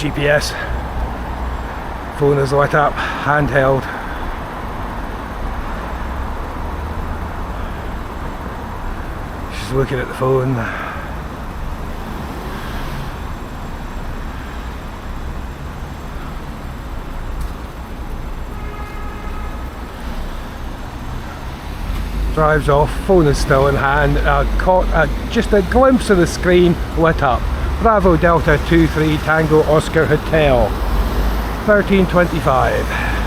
GPS. Phone is lit up, handheld. She's looking at the phone. Drives off, phone is still in hand. Caught just a glimpse of the screen lit up. Bravo Delta 23 Tango Oscar Hotel, 13:25.